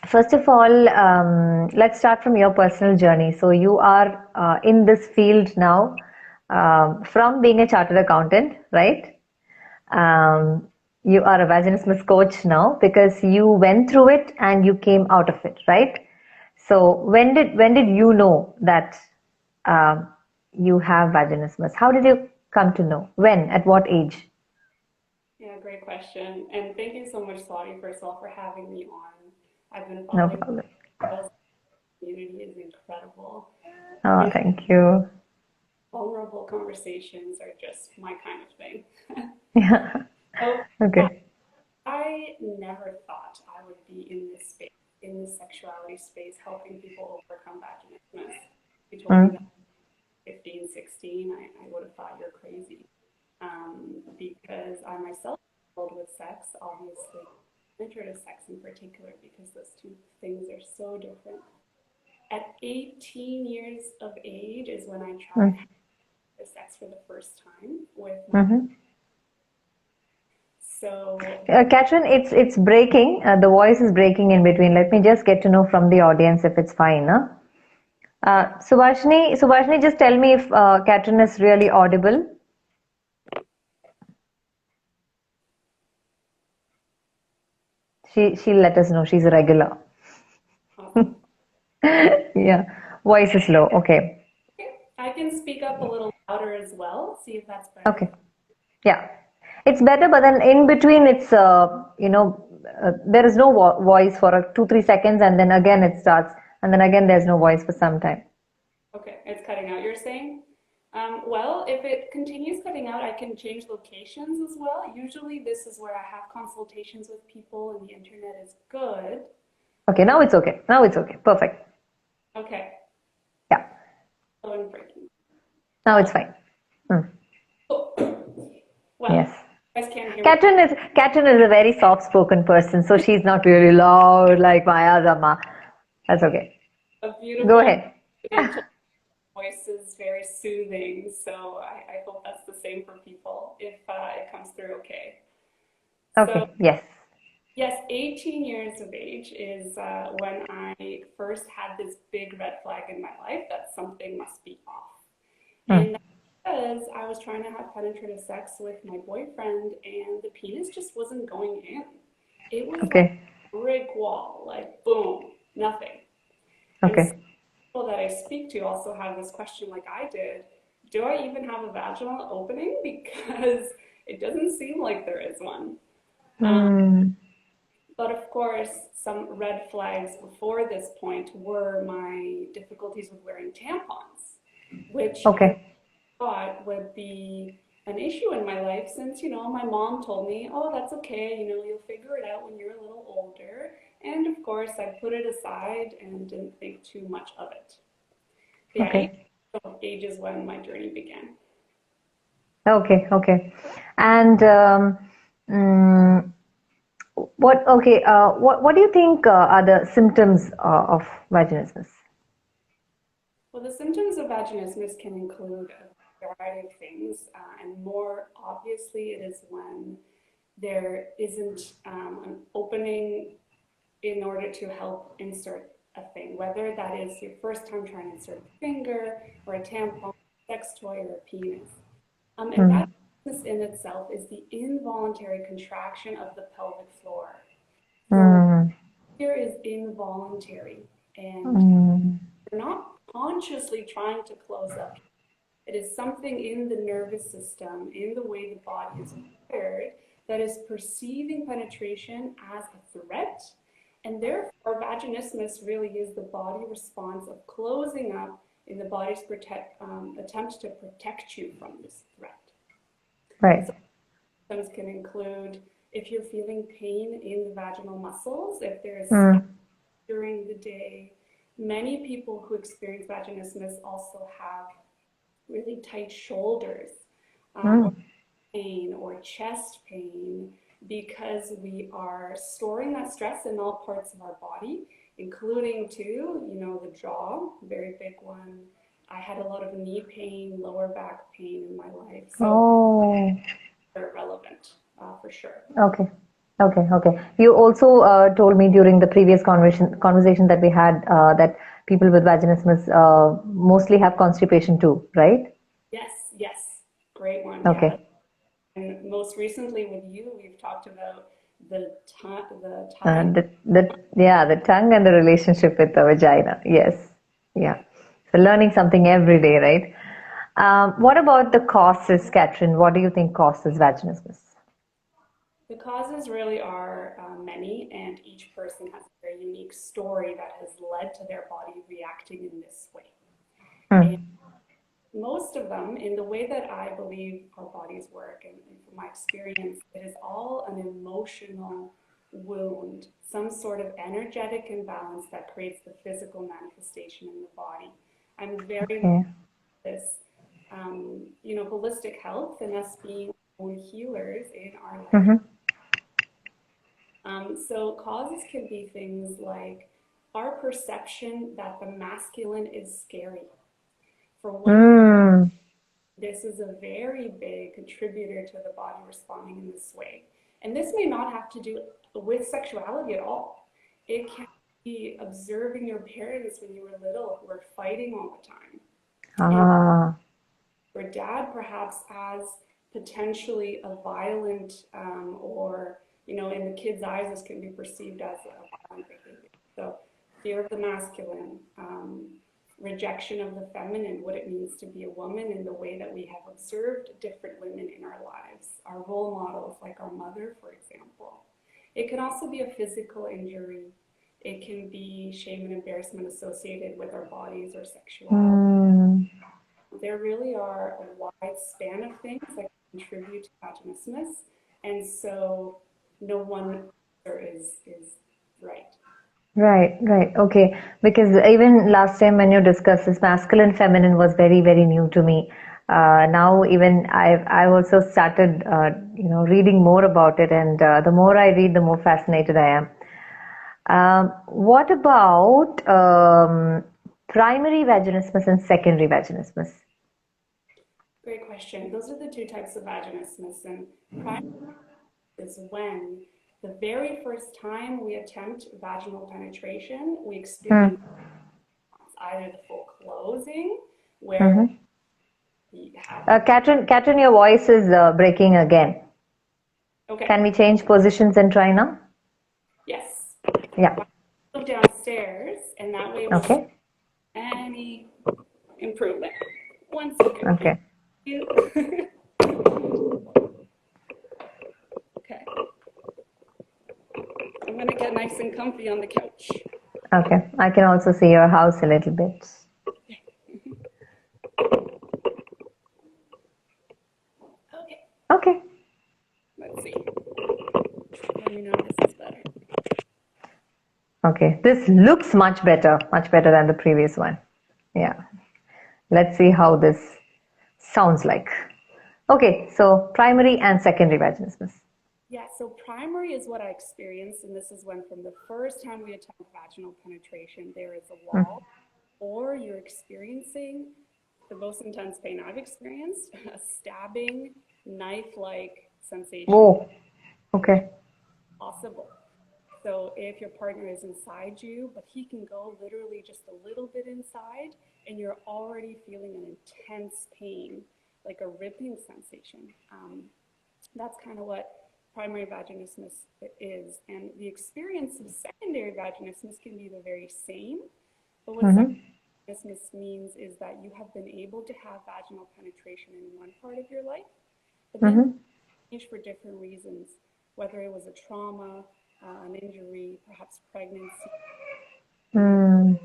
First of all, let's start from your personal journey. So you are in this field now from being a chartered accountant, right? You are a vaginismus coach now because you went through it and you came out of it, right? So when did you know that you have vaginismus? How did you come to know? When? At what age? Yeah, great question. And thank you so much, Swati, first of all, for having me on. I've been No following problem. the community is incredible. Oh, Really thank you. vulnerable conversations are just my kind of thing. Yeah. So yeah, Okay. I never thought I would be in this space, in this sexuality space, helping people overcome vaginismus. If you told me that Mm. 15, 16, I would have thought you're crazy. Because I myself struggled with sex, obviously, penetrative sex in particular, because those two things are so different. At 18 years of age is when I tried Mm. the sex for the first time with my husband. Mm-hmm. So, Katrin, it's breaking. The voice is breaking in between. Let me just get to know from the audience if it's fine, huh? Subhashini, just tell me if Katrin is really audible. She'll let us know. She's a regular. awesome. Yeah, voice is low. Okay, Okay, I can speak up a little louder as well, see if that's better. okay, yeah, it's better. But then in between, it's there is no voice for 2-3 seconds, and then again it starts, and then again there's no voice for some time. Okay, it's cutting out, you're saying? Well, if it continues cutting out, I can change locations as well. Usually this is where I have consultations with people and the internet is good. Okay, now it's okay. Now it's okay. Perfect. Okay, Yeah, slow and breaking. now it's fine. Hmm. Oh, well, Yes. you guys can't hear me. Katrin is a very soft-spoken person, so she's not really loud like Maya Zama. That's okay. A Go beautiful, ahead. gentle voice is very soothing, so I hope that's the same for people if it comes through okay. So, Okay. Yes. yes, 18 years of age is when I first had this big red flag in my life that something must be off. Hmm. And that's because I was trying to have penetrative sex with my boyfriend and the penis just wasn't going in. It was like Okay. a brick wall, like boom, nothing. And Okay. people that I speak to also have this question like I did, do I even have a vaginal opening? Because it doesn't seem like there is one. Um, Hmm. but of course, some red flags before this point were my difficulties with wearing tampons, which I Okay. thought would be an issue in my life since, my mom told me, oh, that's okay, you'll figure it out when you're a little older. And of course, I put it aside and didn't think too much of it. Yeah, Okay. age is when my journey began. Okay. Okay. And mm, what? Okay. What do you think are the symptoms of vaginismus? Well, the symptoms of vaginismus can include a variety of things, and more obviously, it is when there isn't an opening in order to help insert a thing, whether that is your first time trying to insert a finger or a tampon, sex toy, or a penis. And Hmm. vaginismus in itself is the involuntary contraction of the pelvic floor. So Hmm. here is involuntary, and Hmm. you're not consciously trying to close up. It is something in the nervous system, in the way the body is wired, that is perceiving penetration as a threat. And therefore, vaginismus really is the body response of closing up in the body's attempt to protect you from this threat. And Right. so symptoms can include if you're feeling pain in the vaginal muscles, if there's Hmm. during the day. Many people who experience vaginismus also have really tight shoulders, or Hmm. pain or chest pain because we are storing that stress in all parts of our body, including too, the jaw, very big one. I had a lot of knee pain, lower back pain in my life, so Oh. they're relevant for sure. Okay. Okay, okay. You also told me during the previous conversation that we had that people with vaginismus mostly have constipation too, right? Yes, yes, great one, Kat. Okay. And most recently with you, we've talked about the Uh, time. the the tongue and the relationship with the vagina. Yes. Yeah. Yeah. So learning something every day, right? What about the causes, Katrin? What do you think causes vaginismus? The causes really are many, and each person has a very unique story that has led to their body reacting in this way. And Hmm. most of them, in the way that I believe our bodies work, and from my experience, it is all an emotional wound, some sort of energetic imbalance that creates the physical manifestation in the body. I'm very much Okay. this, holistic health and us being own healers in our life. Mm-hmm. So causes can be things like our perception that the masculine is scary. For women, Mm. this is a very big contributor to the body responding in this way. And this may not have to do with sexuality at all. It can be observing your parents when you were little who were fighting all the time. And Ah. your dad perhaps as potentially a violent or, in the kid's eyes, this can be perceived as a violent behavior. So fear of the masculine, rejection of the feminine, what it means to be a woman in the way that we have observed different women in our lives, our role models, like our mother, for example. It can also be a physical injury. It can be shame and embarrassment associated with our bodies or sexuality. Mm. There really are a wide span of things that contribute to vaginismus, and so no one answer is right. Right, right. Okay. Because even last time when you discussed this masculine feminine was very, very new to me. Now even I've also started reading more about it, and the more I read, the more fascinated I am. What about primary vaginismus and secondary vaginismus? Great question. Those are the two types of vaginismus, and primary is when the very first time we attempt vaginal penetration, we Hmm. experience either the full closing, where Mm-hmm. we have, Katrin, your voice is breaking again. okay, Can we change positions and try now? yes, Yeah. move downstairs, and that way we'll see Okay. any improvement. One second. Okay. You. Okay. I'm gonna get nice and comfy on the couch. Okay. I can also see your house a little bit. Okay. Okay. Let's see. Let me know if this is better. Okay. This looks much better than the previous one. Yeah. Let's see how this sounds like. Okay. So primary and secondary vaginismus. Yeah, so primary is what I experienced, and this is when from the first time we attempt vaginal penetration, there is a Mm. wall, or you're experiencing the most intense pain I've experienced, a stabbing, knife-like sensation Oh. Okay. possible. So if your partner is inside you, but he can go literally just a little bit inside, and you're already feeling an intense pain, like a ripping sensation. That's kind of what primary vaginismus is. And the experience of secondary vaginismus can be the very same, but what secondary Mm-hmm. vaginismus means is that you have been able to have vaginal penetration in one part of your life, but then Mm-hmm. changed for different reasons, whether it was a trauma, an injury, perhaps pregnancy, and Mm.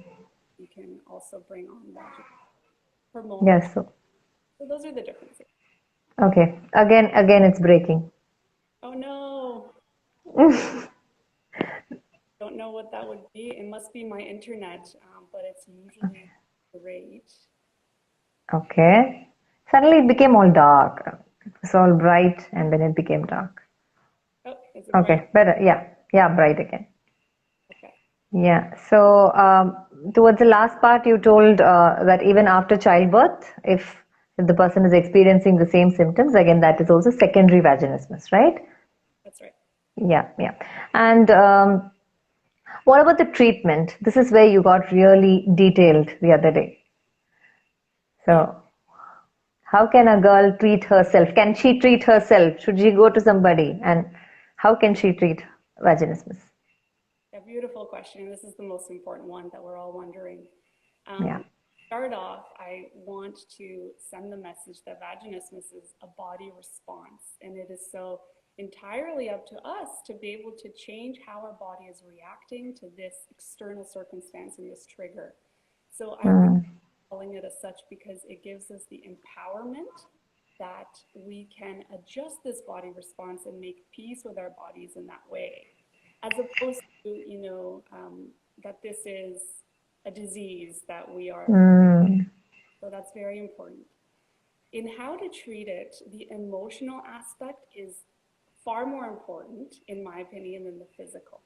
you can also bring on vaginal hormonal. Yes. So, So those are the differences. okay. Again, it's breaking. Oh no, don't know what that would be. It must be my internet, but it's usually great. Okay. Suddenly it became all dark. It was all bright and then it became dark. Oh, is it bright? Okay, better. Yeah. Yeah, bright again. Okay. Yeah. So, towards the last part, you told that even after childbirth, if the person is experiencing the same symptoms, again, that is also secondary vaginismus, right? That's right. Yeah, yeah. And what about the treatment? This is where you got really detailed the other day. Yeah. So, how can a girl treat herself? Can she treat herself? Should she go to somebody? And how can she treat vaginismus? A beautiful question. This is the most important one that we're all wondering. Yeah. Start off, I want to send the message that vaginismus is a body response, and it is so entirely up to us to be able to change how our body is reacting to this external circumstance and this trigger. So I really calling it as such because it gives us the empowerment that we can adjust this body response and make peace with our bodies in that way, as opposed to, that this is a disease that we are. So that's very important. In how to treat it, the emotional aspect is far more important, in my opinion, than the physical.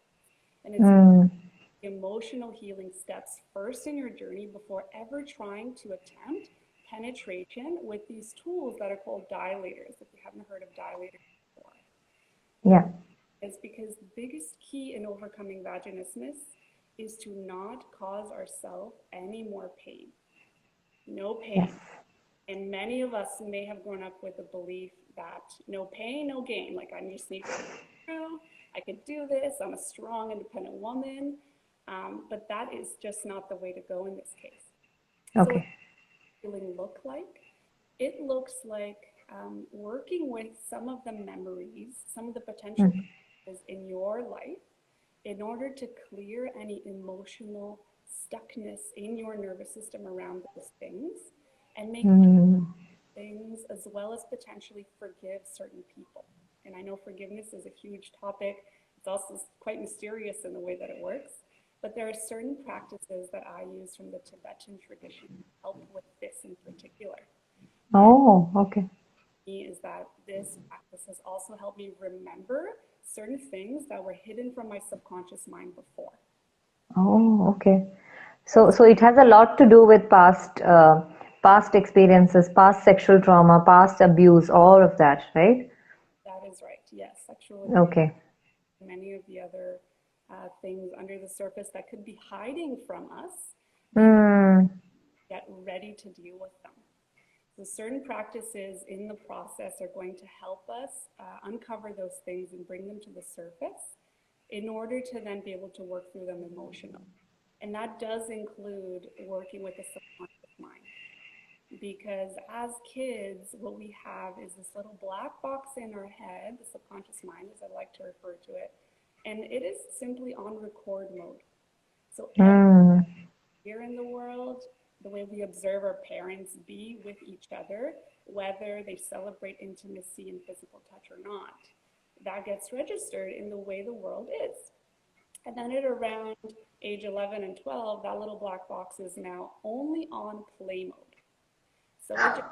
And it's emotional healing steps first in your journey before ever trying to attempt penetration with these tools that are called dilators, if you haven't heard of dilators before. Yeah. Is because the biggest key in overcoming vaginismus is to not cause ourselves any more pain. No pain. Yes. And many of us may have grown up with the belief that no pain, no gain. Like, I just need to go through, I could do this, I'm a strong, independent woman. But that is just not the way to go in this case. So what does healing look like? It looks like working with some of the memories, some of the potential in your life in order to clear any emotional stuckness in your nervous system around those things and make things, as well as potentially forgive certain people. And I know forgiveness is a huge topic. It's also quite mysterious in the way that it works. But there are certain practices that I use from the Tibetan tradition to help with this in particular. Oh, okay. Is that this practice has also helped me remember certain things that were hidden from my subconscious mind before. Oh, okay. So it has a lot to do with past experiences, past sexual trauma, past abuse, all of that, right? That is right. Yes, sexual abuse, Okay. many of the other things under the surface that could be hiding from us. Get ready to deal with them. So certain practices in the process are going to help us uncover those things and bring them to the surface in order to then be able to work through them emotionally. And that does include working with the subconscious mind. Because as kids, what we have is this little black box in our head, the subconscious mind, as I like to refer to it, and it is simply on record mode. So here in the world, the way we observe our parents be with each other, whether they celebrate intimacy and physical touch or not, that gets registered in the way the world is. And then at around age 11 and 12, that little black box is now only on play mode. So we're just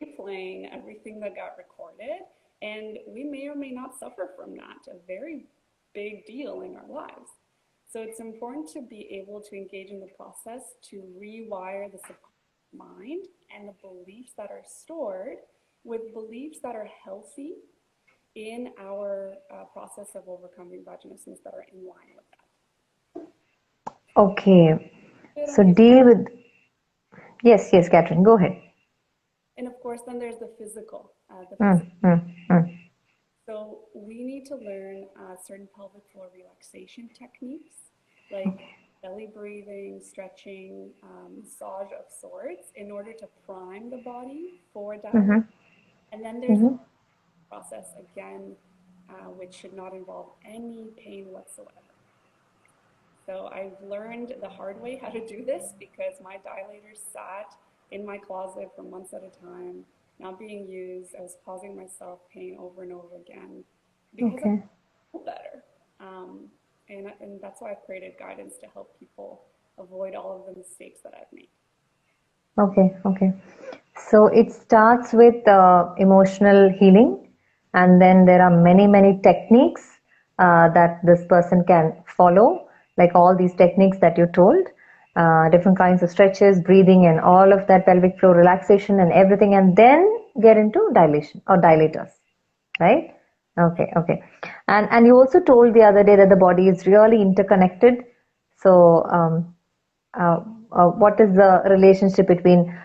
replaying everything that got recorded, and we may or may not suffer from that, a very big deal in our lives. So it's important to be able to engage in the process to rewire the subconscious mind and the beliefs that are stored with beliefs that are healthy in our process of overcoming vaginismus that are in line with that. Okay. So deal with, yes, Katrin, go ahead. And of course, then there's the physical. So we need to learn certain pelvic floor relaxation techniques, like belly breathing, stretching, massage of sorts, in order to prime the body for that. And then there's a process again, which should not involve any pain whatsoever. So I've learned the hard way how to do this because my dilators sat in my closet for months at a time, not being used. I was causing myself pain over and over again because I feel better. And that's why I've created guidance to help people avoid all of the mistakes that I've made. Okay. So it starts with emotional healing, and then there are many techniques that this person can follow, like all these techniques that you told, different kinds of stretches, breathing, and all of that, pelvic floor relaxation and everything, and then get into dilation or dilators, right? Okay, okay. And you also told the other day that the body is really interconnected. So, uh, what is the relationship between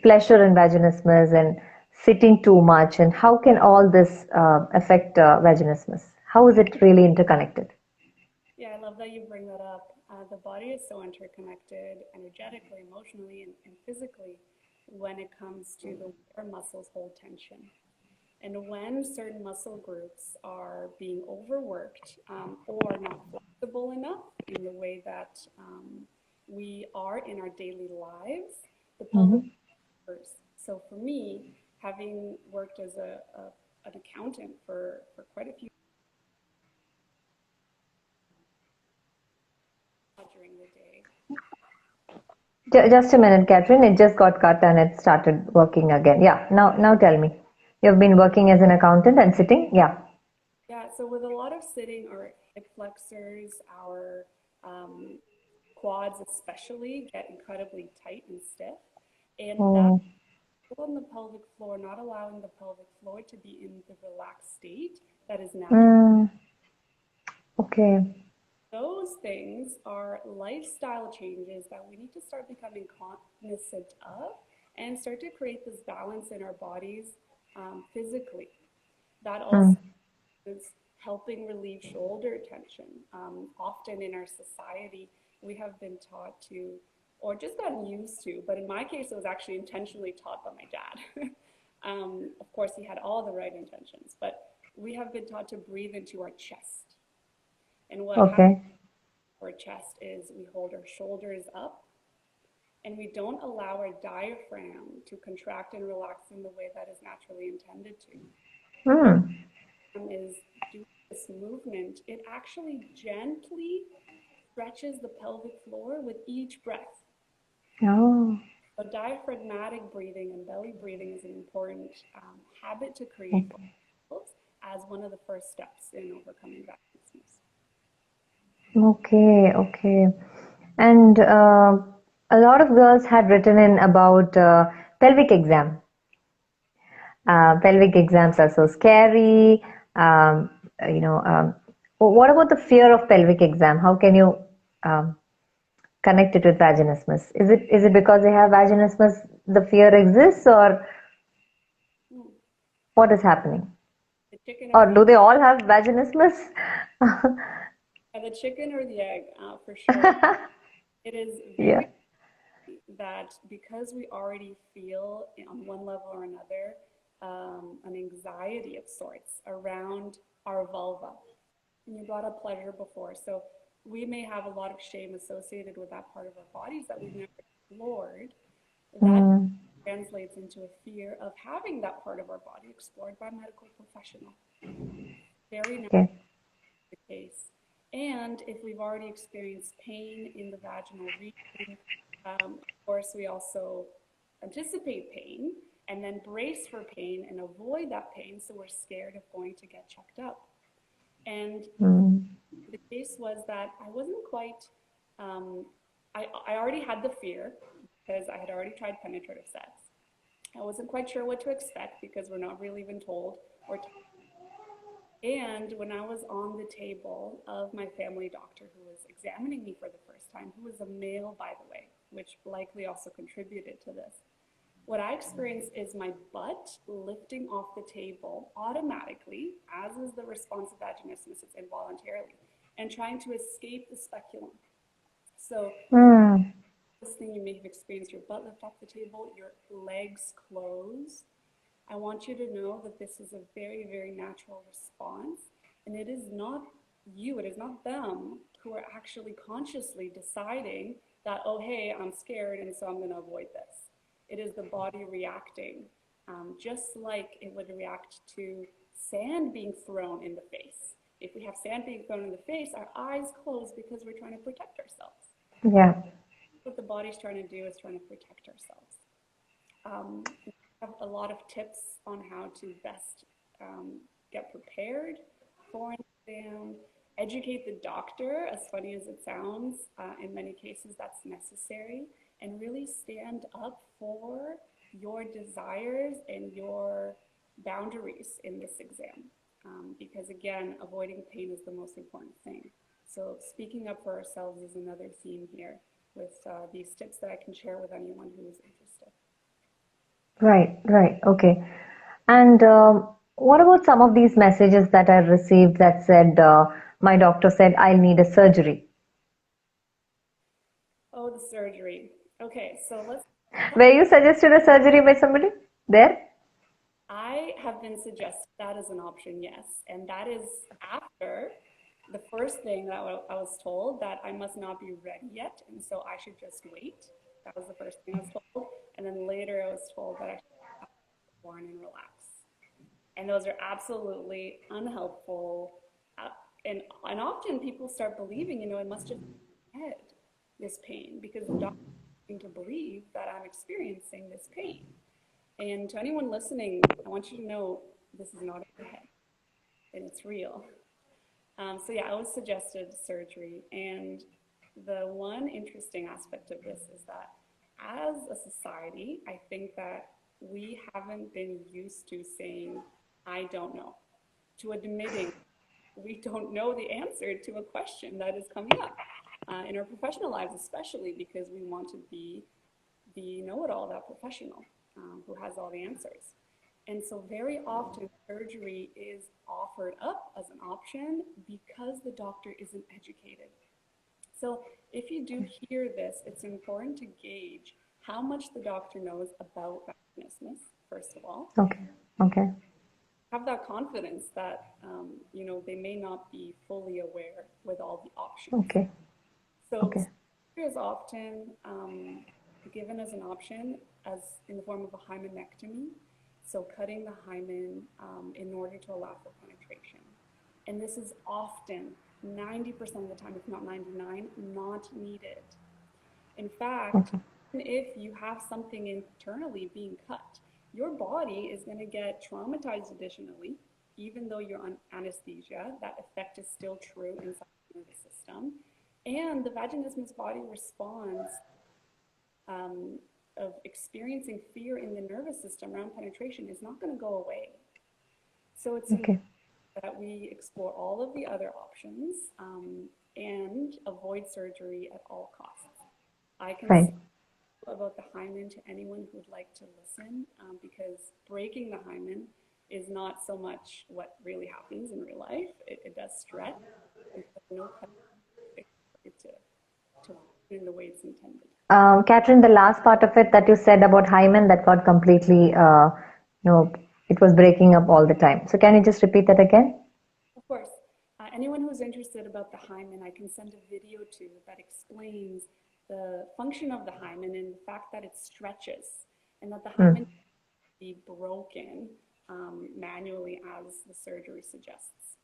pleasure and vaginismus and sitting too much, and how can all this affect vaginismus? How is it really interconnected? Yeah, I love that you bring that up. The body is so interconnected energetically, emotionally, and physically when it comes to the way our muscles hold tension. And when certain muscle groups are being overworked or not flexible enough in the way that we are in our daily lives, the pelvic Hmm. suffers. So for me, having worked as an accountant for quite a few during the day. Just a minute, Katrin. It just got cut and it started working again. Yeah. Now tell me. You've been working as an accountant and sitting. Yeah. Yeah, so with a lot of sitting, our hip flexors, our um, quads especially get incredibly tight and stiff. And that Oh. on the pelvic floor, not allowing the pelvic floor to be in the relaxed state that is natural. Mm, okay. Those things are lifestyle changes that we need to start becoming cognizant of and start to create this balance in our bodies physically. That also Mm, is helping relieve shoulder tension. Often in our society, we have been taught to, or just gotten used to, but in my case, it was actually intentionally taught by my dad. Of course, he had all the right intentions, but we have been taught to breathe into our chest. And what happens okay. to our chest is we hold our shoulders up and we don't allow our diaphragm to contract and relax in the way that is naturally intended to. Mm. Is doing this movement, it actually gently stretches the pelvic floor with each breath. Oh. So diaphragmatic breathing and belly breathing is an important habit to create for Okay. ourselves as one of the first steps in overcoming vaginismus. Okay. Okay. And a lot of girls had written in about pelvic exam. Pelvic exams are so scary. Um, what about the fear of pelvic exam? How can you um, connect it with vaginismus? Is it because they have vaginismus the fear exists, or Hmm. what is happening? The chicken or Or the do they all have vaginismus? the chicken or the egg, for sure. It is Yeah. very that because we already feel on one level or another an anxiety of sorts around our vulva. And you brought up pleasure before. So we may have a lot of shame associated with that part of our bodies that we've never explored. That Mm, translates into a fear of having that part of our body explored by a medical professional. Very natural okay. the case. And if we've already experienced pain in the vaginal region, of course, we also anticipate pain and then brace for pain and avoid that pain. So we're scared of going to get checked up. And Mm, the case was that I wasn't quite, um, I already had the fear because I had already tried penetrative sex. I wasn't quite sure what to expect because we're not really even told or and when I was on the table of my family doctor who was examining me for the first time, who was a male, by the way, which likely also contributed to this, what I experienced is my butt lifting off the table automatically, as is the response of vaginismus, it's involuntarily, and trying to escape the speculum. So mm, this thing you may have experienced your butt lift off the table, your legs close, I want you to know that this is a very, very natural response. And it is not you, it is not them who are actually consciously deciding that, oh, hey, I'm scared and so I'm going to avoid this. It is the body reacting, just like it would react to sand being thrown in the face. If we have sand being thrown in the face, our eyes close because we're trying to protect ourselves. yeah. What the body's trying to do is trying to protect ourselves. We have a lot of tips on how to best get prepared for an exam, educate the doctor, as funny as it sounds. In many cases, that's necessary, and really stand up for your desires and your boundaries in this exam. because again, avoiding pain is the most important thing. So speaking up for ourselves is another theme here with these tips that I can share with anyone who is interested. Right, right. Okay. And what about some of these messages that I received that said, my doctor said I'll need a surgery? Oh, the surgery. Okay, so let's. Were you suggested a surgery by somebody there? I have been suggested that as an option, yes. And that is after the first thing that I was told, that I must not be ready yet, and so I should just wait. That was the first thing I was told. And then later I was told that I should have born and relax. And those are absolutely unhelpful. Uh, and often people start believing, it must just be head, this pain, because the doctor seem to believe that I'm experiencing this pain. And to anyone listening, I want you to know this is not in your head, and it's real. So yeah, I was suggested surgery, and the one interesting aspect of this is that as a society, I think that we haven't been used to saying, I don't know, to admitting we don't know the answer to a question that is coming up in our professional lives, especially because we want to be the know-it-all, that professional who has all the answers. And so very often surgery is offered up as an option because the doctor isn't educated. So if you do hear this, it's important to gauge how much the doctor knows about vaginismus, first of all. Okay, okay. Have that confidence that, they may not be fully aware with all the options. Okay, So okay. surgery is often given as an option as in the form of a hymenectomy, so cutting the hymen in order to allow for penetration. And this is often, 90% of the time, if not 99, not needed. In fact, Okay. even if you have something internally being cut, your body is going to get traumatized additionally, even though you're on anesthesia. That effect is still true inside the nervous system. And the vaginismus body responds of experiencing fear in the nervous system around penetration is not going to go away. So it's Okay. that we explore all of the other options and avoid surgery at all costs. I can Right. say about the hymen to anyone who would like to listen because breaking the hymen is not so much what really happens in real life. It does stretch. No to in the way it's intended. Katrin, the last part of it that you said about hymen that got completely, it was breaking up all the time. So can you just repeat that again? Of course. Anyone who's interested about the hymen, I can send a video to that explains the function of the hymen and the fact that it stretches and that the hymen can be broken manually as the surgery suggests.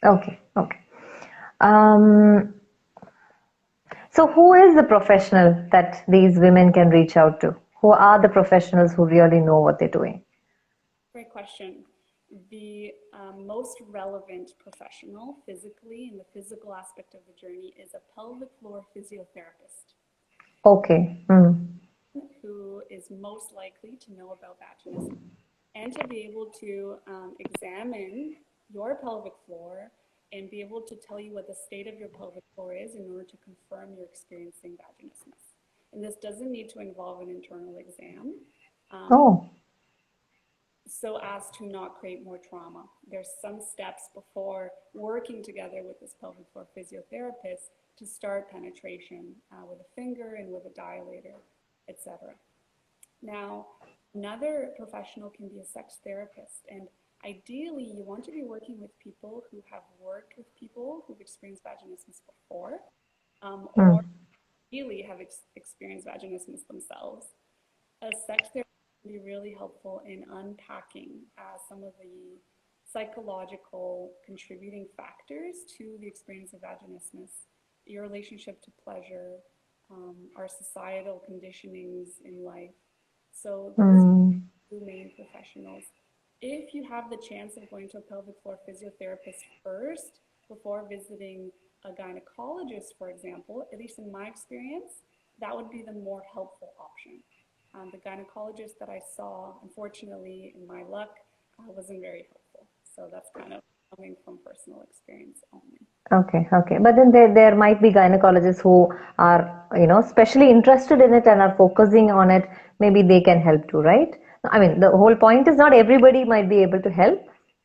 Okay, okay. So who is the professional that these women can reach out to? Who are the professionals who really know what they're doing? Great question. The most relevant professional physically in the physical aspect of the journey is a pelvic floor physiotherapist. Okay. Who is most likely to know about vaginismus and to be able to examine your pelvic floor and be able to tell you what the state of your pelvic floor is in order to confirm you're experiencing vaginismus. And this doesn't need to involve an internal exam. So as to not create more trauma. There's some steps before working together with this pelvic floor physiotherapist to start penetration with a finger and with a dilator, etc. Now, another professional can be a sex therapist, and ideally you want to be working with people who have worked with people who've experienced vaginismus before, or really have experienced vaginismus themselves. A sex therapist can be really helpful in unpacking some of the psychological contributing factors to the experience of vaginismus, your relationship to pleasure, our societal conditionings in life. So those are two main professionals. If you have the chance of going to a pelvic floor physiotherapist first before visiting a gynecologist, for example, at least in my experience, that would be the more helpful option. The gynecologist that I saw, unfortunately, in my luck, wasn't very helpful. So that's kind of coming from personal experience only. Okay, okay. But then there might be gynecologists who are, specially interested in it and are focusing on it. Maybe they can help too, right? I mean, the whole point is not everybody might be able to help.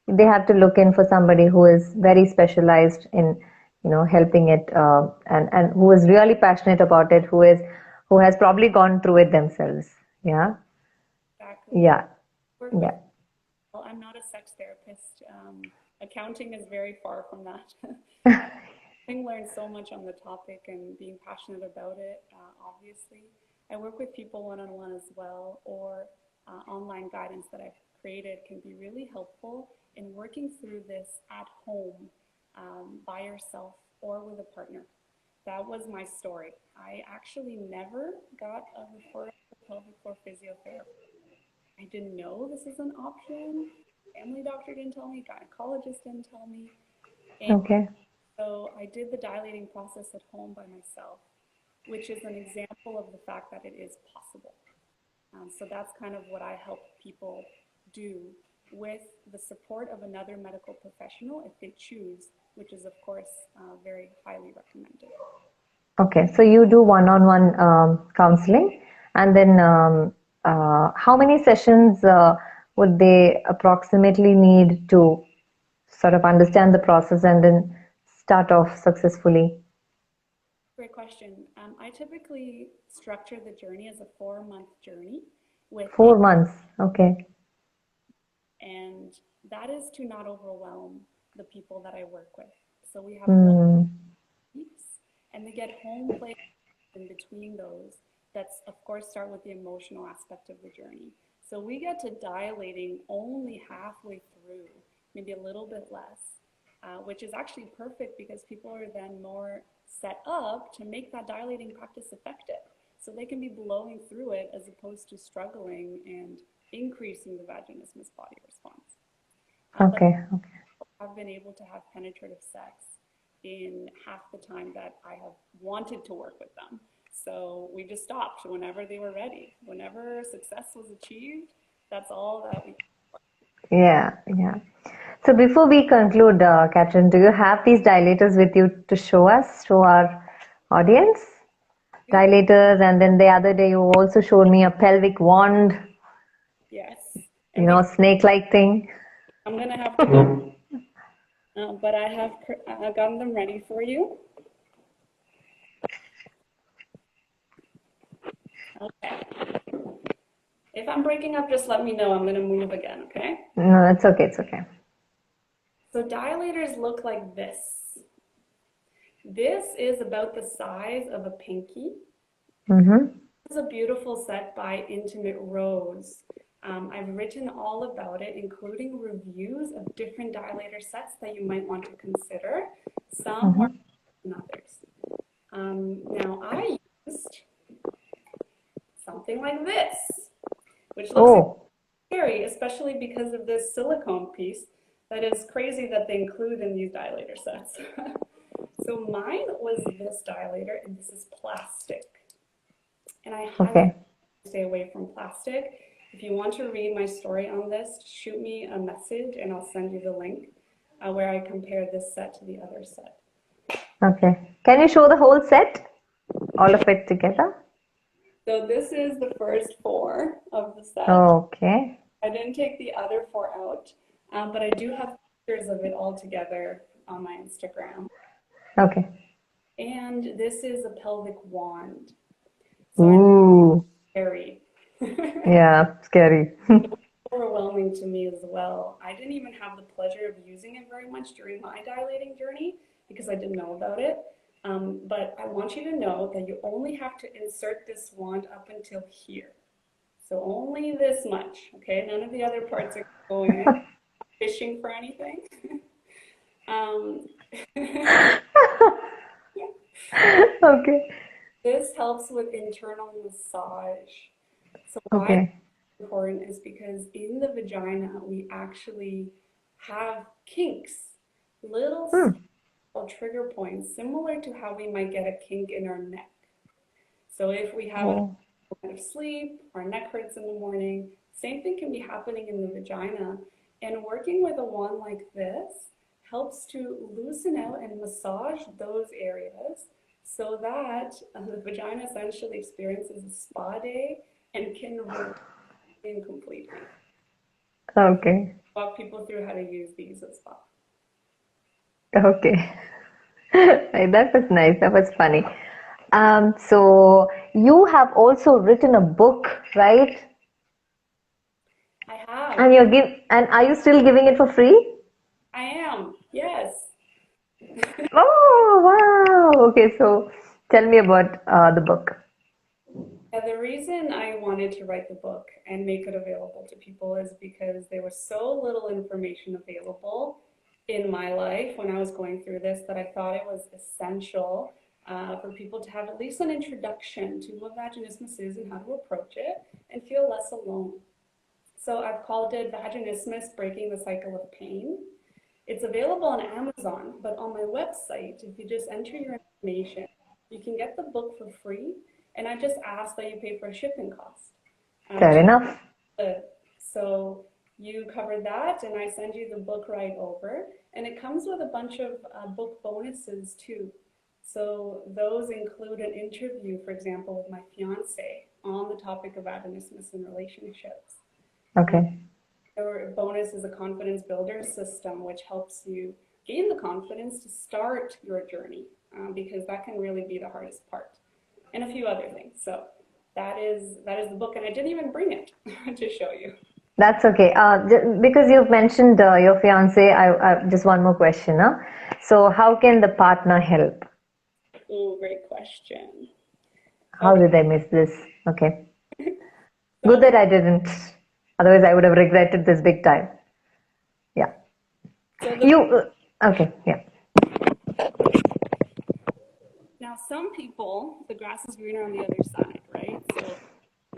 They have to look in for somebody who is very specialized in, helping it, and who is really passionate about it, who has probably gone through it themselves. Yeah, Exactly. yeah, Work with, yeah. well, I'm not a sex therapist. Accounting is very far from that. I learned so much on the topic and being passionate about it, obviously. I work with people one-on-one as well, or online guidance that I've created can be really helpful in working through this at home, by yourself or with a partner. That was my story. I actually never got a referral for pelvic floor physiotherapy. I didn't know this is an option. Family doctor didn't tell me, gynecologist didn't tell me. And Okay, so I did the dilating process at home by myself, which is an example of the fact that it is possible. So that's kind of what I help people do with the support of another medical professional if they choose, which is, of course, very highly recommended. okay. So you do one-on-one counseling, and then how many sessions would they approximately need to sort of understand the process and then start off successfully? Great question. I typically structure the journey as a 4-month journey with 4 months. Okay. and that is to not overwhelm the people that I work with. So we have 1 Hmm. weeks, and they get home play in between those. That's of course start with the emotional aspect of the journey. So we get to dilating only halfway through, maybe a little bit less, which is actually perfect because people are then more set up to make that dilating practice effective. So they can be blowing through it as opposed to struggling and increasing the vaginismus body response. But Okay. Okay. I've been able to have penetrative sex in half the time that I have wanted to work with them. So we just stopped whenever they were ready. Whenever success was achieved, that's all that we. Yeah. Yeah. So before we conclude, Katrin, do you have these dilators with you to show us, show our audience? Dilators, and then the other day you also showed me a pelvic wand, Yes. And snake-like thing. I'm gonna have to go, but I have gotten them ready for you. Okay. If I'm breaking up, just let me know. I'm gonna move again, okay? No, it's okay. It's okay. So dilators look like this. This is about the size of a pinky. Mm-hmm. This is a beautiful set by Intimate Rose. I've written all about it, including reviews of different dilator sets that you might want to consider. Some more than others. Now I used something like this, which looks Oh, scary, especially because of this silicone piece that is crazy that they include in these dilator sets. So mine was this dilator, and this is plastic. And I highly okay. stay away from plastic. If you want to read my story on this, shoot me a message and I'll send you the link where I compare this set to the other set. Okay. Can you show the whole set? All of it together? So this is the first 4 of the set. Okay. I didn't take the other 4 out, but I do have pictures of it all together on my Instagram. Okay. And this is a pelvic wand. So I know Ooh. it's scary. Yeah, scary. Overwhelming to me as well. I didn't even have the pleasure of using it very much during my dilating journey because I didn't know about it. But I want you to know that you only have to insert this wand up until here. So only this much, okay? None of the other parts are going in, fishing for anything. um, Okay. this helps with internal massage. So why Okay. important is because in the vagina, we actually have kinks, little Hmm. trigger points, similar to how we might get a kink in our neck. So if we have a Oh. moment of sleep, our neck hurts in the morning, same thing can be happening in the vagina. And working with a wand like this helps to loosen out and massage those areas so that the vagina essentially experiences a spa day and can relax in completely. Okay. Walk people through how to use these as well. Okay. That was nice. That was funny. So you have also written a book, right? I have. And are you still giving it for free? I am. Yes. Oh, wow. Okay, so tell me about the book. The reason I wanted to write the book and make it available to people is because there was so little information available in my life when I was going through this that I thought it was essential for people to have at least an introduction to what vaginismus is and how to approach it and feel less alone. So I've called it Vaginismus Breaking the Cycle of Pain. It's available on Amazon, but on my website, if you just enter your information, you can get the book for free. And I just ask that you pay for a shipping cost. Fair enough. So you cover that, and I send you the book right over. And it comes with a bunch of book bonuses too. So those include an interview, for example, with my fiance on the topic of vaginismus and relationships. Okay. Or bonus is a confidence builder system, which helps you gain the confidence to start your journey, because that can really be the hardest part, and a few other things. So that is the book, and I didn't even bring it to show you. That's okay. Because you've mentioned your fiance, I just one more question. Huh? So how can the partner help? Oh, great question. How Okay. did I miss this? Okay. So, Good that I didn't. Otherwise, I would have regretted this big time. Yeah. so Okay. Yeah. now some people, the grass is greener on the other side, right? So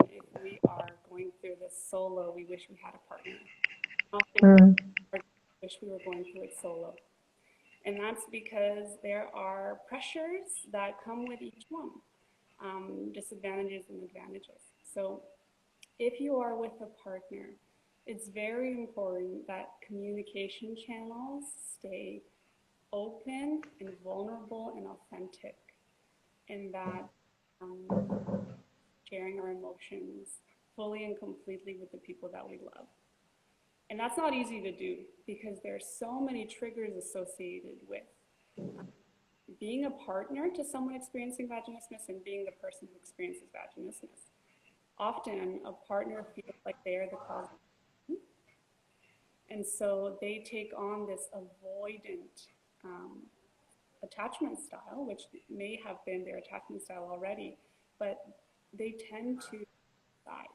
if we are going through this solo, we wish we had a partner. Often we wish we were going through it solo. And that's because there are pressures that come with each one, disadvantages and advantages. So if you are with a partner, it's very important that communication channels stay open and vulnerable and authentic, and that sharing our emotions fully and completely with the people that we love. And that's not easy to do because there's so many triggers associated with being a partner to someone experiencing vaginismus and being the person who experiences vaginismus. Often a partner feels like they're the cause, and so they take on this avoidant attachment style, which may have been their attachment style already, but they tend to decide.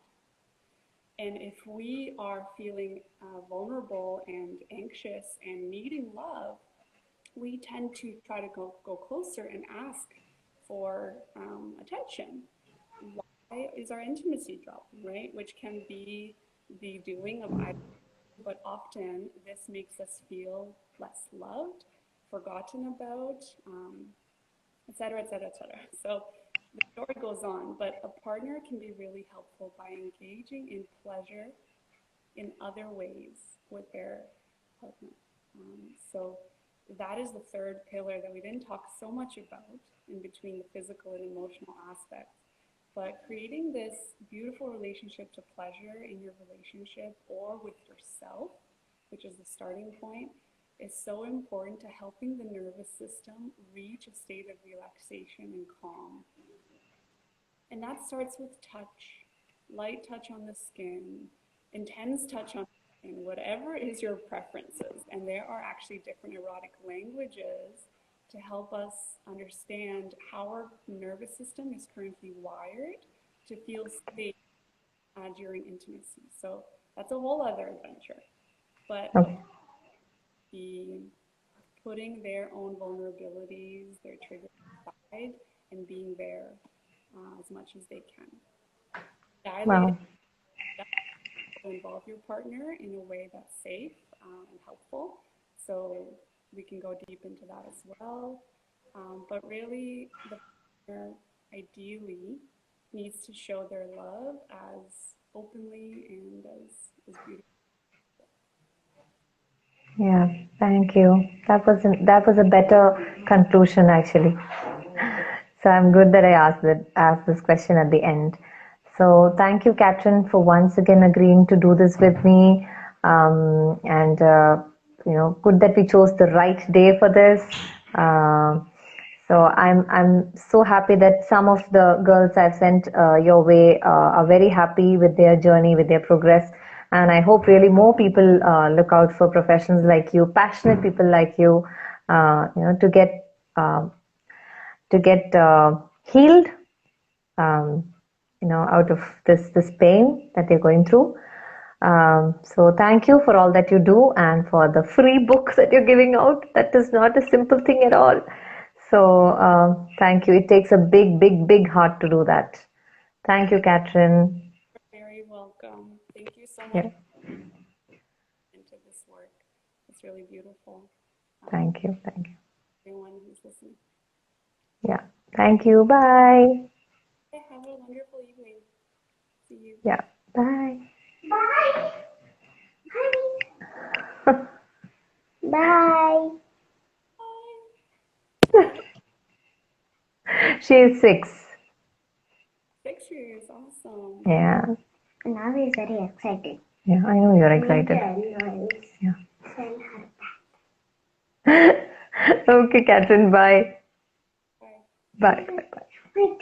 And if we are feeling vulnerable and anxious and needing love, we tend to try to go closer and ask for attention. Why is our intimacy dropping, right? Which can be the doing of either, but often this makes us feel less loved, forgotten about, et cetera, et cetera, et cetera. So the story goes on, but a partner can be really helpful by engaging in pleasure in other ways with their partner. So that is the third pillar that we didn't talk so much about in between the physical and emotional aspects. But creating this beautiful relationship to pleasure in your relationship or with yourself, which is the starting point, is so important to helping the nervous system reach a state of relaxation and calm. And that starts with touch, light touch on the skin, intense touch on the skin, whatever is your preferences. And there are actually different erotic languages to help us understand how our nervous system is currently wired to feel safe during intimacy. So that's a whole other adventure. But Okay. the putting their own vulnerabilities, their triggers aside, and being there as much as they can. Dilating Wow. will involve your partner in a way that's safe and helpful. So we can go deep into that as well. But really, the partner ideally needs to show their love as openly and as beautiful. Yeah, thank you. That was a better conclusion actually. So I'm good that I asked this question at the end. So thank you, Katrin, for once again agreeing to do this with me. And good that we chose the right day for this. So I'm so happy that some of the girls I've sent your way are very happy with their journey, with their progress, and I hope really more people look out for professionals like you, passionate people like you, to uh, get healed, out of this pain that they're going through. So thank you for all that you do and for the free books that you're giving out. That is not a simple thing at all. So thank you. It takes a big, big, big heart to do that. Thank you, Katrin. You're very welcome. Thank you so much Yeah, into this work. It's really beautiful. thank you. Thank you. Everyone who's listening. Yeah, thank you. Bye. Okay, have a wonderful evening. See you. Yeah, bye. Bye. Bye. She is 6. 6 years, awesome. Yeah, Now he's very excited. yeah. I know you're excited. Yeah. Okay, Katrin. Bye. Bye. Bye. Bye. Bye.